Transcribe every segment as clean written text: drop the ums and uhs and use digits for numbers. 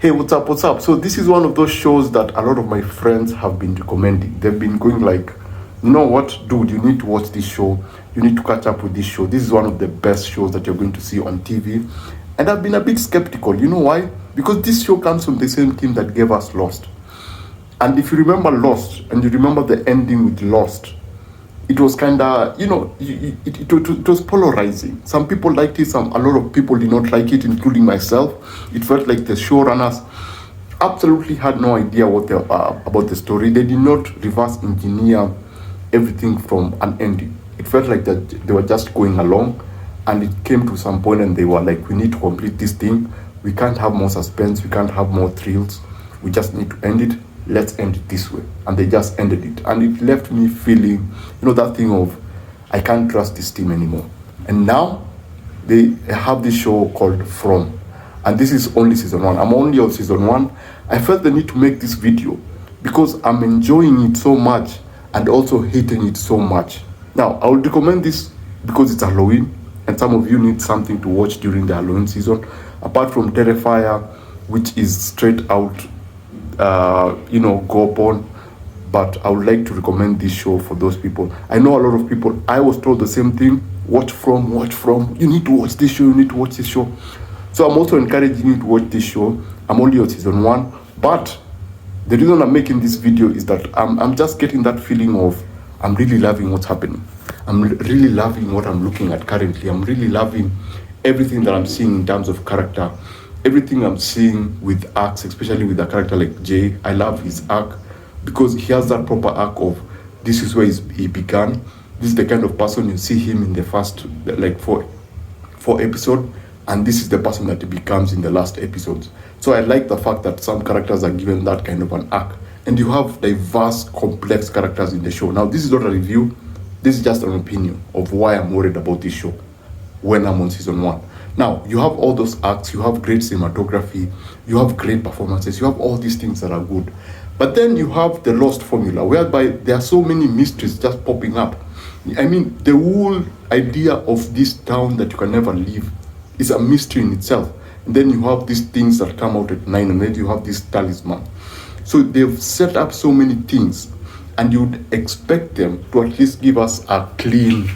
Hey, what's up? What's up? So this is one of those shows that a lot of my friends have been recommending. They've been going like, you know what, dude, you need to watch this show. You need to catch up with this show. This is one of the best shows that you're going to see on TV. And I've been a bit skeptical. You know why? Because this show comes from the same team that gave us Lost. And if you remember Lost, and you remember the ending with Lost, it was kind of, it was polarizing. Some people liked it, a lot of people did not like it, including myself. It felt like the showrunners absolutely had no idea what about the story. They did not reverse engineer everything from an ending. It felt like that they were just going along, and it came to some point and they were like, we need to complete this thing. We can't have more suspense, we can't have more thrills. We just need to end it. Let's end it this way. And they just ended it. And it left me feeling, that thing of, I can't trust this team anymore. And now they have this show called From. And this is only season 1. I'm only on season 1. I felt the need to make this video because I'm enjoying it so much and also hating it so much. Now, I would recommend this because it's Halloween and some of you need something to watch during the Halloween season. Apart from Terrifier, which is straight out go upon, but I would like to recommend this show for those people. I know a lot of people, I was told the same thing, watch From, you need to watch this show, So I'm also encouraging you to watch this show. I'm only on season 1, but the reason I'm making this video is that I'm just getting that feeling of, I'm really loving what's happening. I'm really loving what I'm looking at currently. I'm really loving everything that I'm seeing in terms of character. Everything I'm seeing with arcs, especially with a character like Jay. I love his arc because he has that proper arc of, this is where he began. This is the kind of person you see him in the first four episodes, and this is the person that he becomes in the last episodes. So I like the fact that some characters are given that kind of an arc, and you have diverse, complex characters in the show. Now, this is not a review. This is just an opinion of why I'm worried about this show when I'm on season 1. Now, you have all those acts, you have great cinematography, you have great performances, you have all these things that are good. But then you have the Lost formula, whereby there are so many mysteries just popping up. I mean, the whole idea of this town that you can never leave is a mystery in itself. And then you have these things that come out at 9, and then you have this talisman. So they've set up so many things, and you'd expect them to at least give us a clean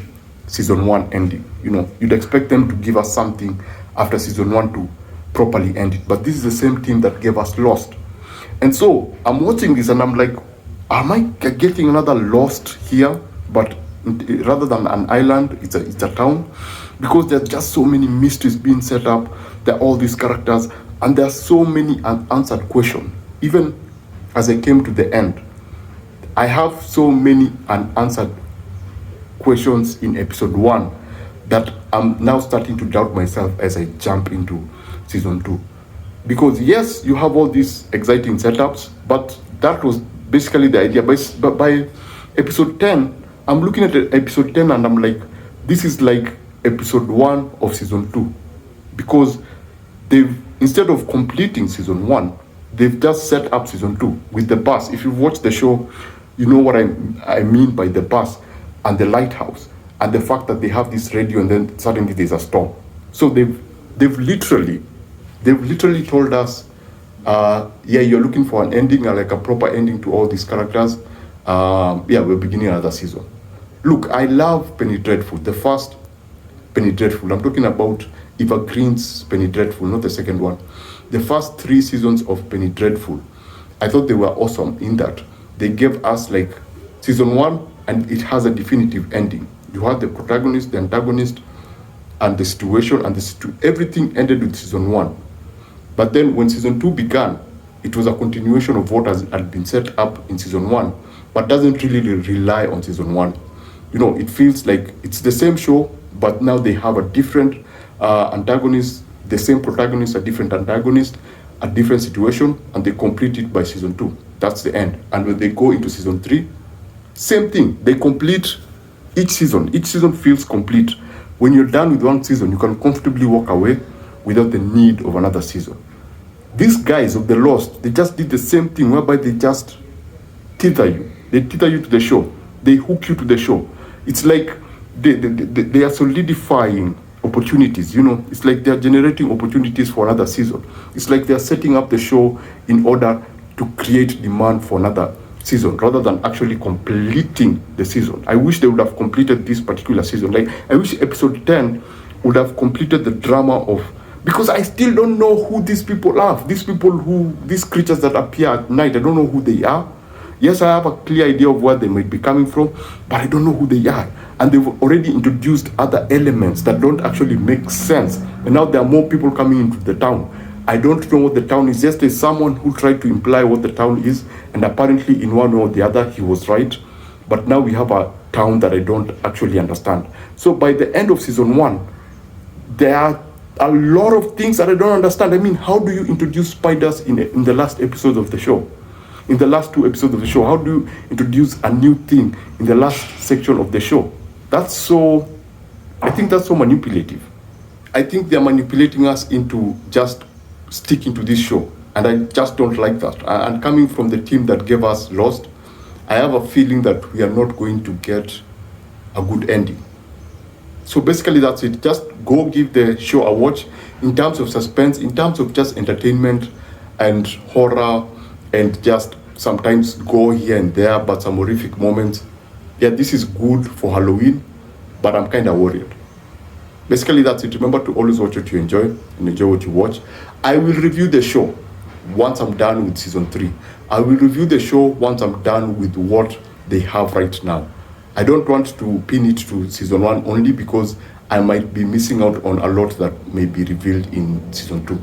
season 1 ending. You'd expect them to give us something after season 1 to properly end it. But this is the same team that gave us Lost. And so I'm watching this and I'm like, am I getting another Lost here? But rather than an island, it's a town. Because there's just so many mysteries being set up. There are all these characters, and there are so many unanswered questions. Even as I came to the end, I have so many unanswered questions in episode 1 that I'm now starting to doubt myself as I jump into season 2. Because yes, you have all these exciting setups, but that was basically the idea. But by episode 10, I'm looking at episode 10 and I'm like, this is like episode 1 of season 2. Because instead of completing season 1, they've just set up season 2 with the bus. If you've watched the show, you know what I mean by the bus and the lighthouse, and the fact that they have this radio and then suddenly there's a storm. So they've literally told us, you're looking for an ending, like a proper ending to all these characters. We're beginning another season. Look, I love Penny Dreadful, the first Penny Dreadful. I'm talking about Eva Green's Penny Dreadful, not the second one. The first 3 seasons of Penny Dreadful, I thought they were awesome in that they gave us like season 1 and it has a definitive ending. You had the protagonist, the antagonist, and the situation, and everything ended with season 1. But then when season 2 began, it was a continuation of what had been set up in season 1, but doesn't really rely on season 1. It feels like it's the same show, but now they have a different antagonist, the same protagonist, a different antagonist, a different situation, and they complete it by season 2. That's the end. And when they go into season 3, same thing. They complete each season. Each season feels complete. When you're done with one season, you can comfortably walk away without the need of another season. These guys of The Lost, they just did the same thing, whereby they just tether you. They tether you to the show. They hook you to the show. It's like they are solidifying opportunities. It's like they're generating opportunities for another season. It's like they're setting up the show in order to create demand for another season rather than actually completing the season. I wish they would have completed this particular season. Like, I wish episode 10 would have completed the drama of, because I still don't know who these people are. These creatures that appear at night, I don't know who they are. Yes, I have a clear idea of where they might be coming from, but I don't know who they are. And they've already introduced other elements that don't actually make sense. And now there are more people coming into the town. I don't know what the town is. Yes, there's someone who tried to imply what the town is, and apparently in one way or the other, he was right. But now we have a town that I don't actually understand. So by the end of season 1, there are a lot of things that I don't understand. I mean, how do you introduce spiders in the last episode of the show? In the last 2 episodes of the show, how do you introduce a new thing in the last section of the show? I think that's so manipulative. I think they're manipulating us into just sticking to this show. And I just don't like that. And coming from the team that gave us Lost, I have a feeling that we are not going to get a good ending. So basically that's it. Just go give the show a watch. In terms of suspense, in terms of just entertainment and horror, and just sometimes go here and there, but some horrific moments. Yeah, this is good for Halloween, but I'm kind of worried. Basically, that's it. Remember to always watch what you enjoy and enjoy what you watch. I will review the show once I'm done with season 3. I will review the show once I'm done with what they have right now. I don't want to pin it to season 1 only because I might be missing out on a lot that may be revealed in season 2.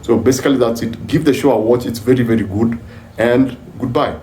So basically that's it. Give the show a watch. It's very, very good. And goodbye.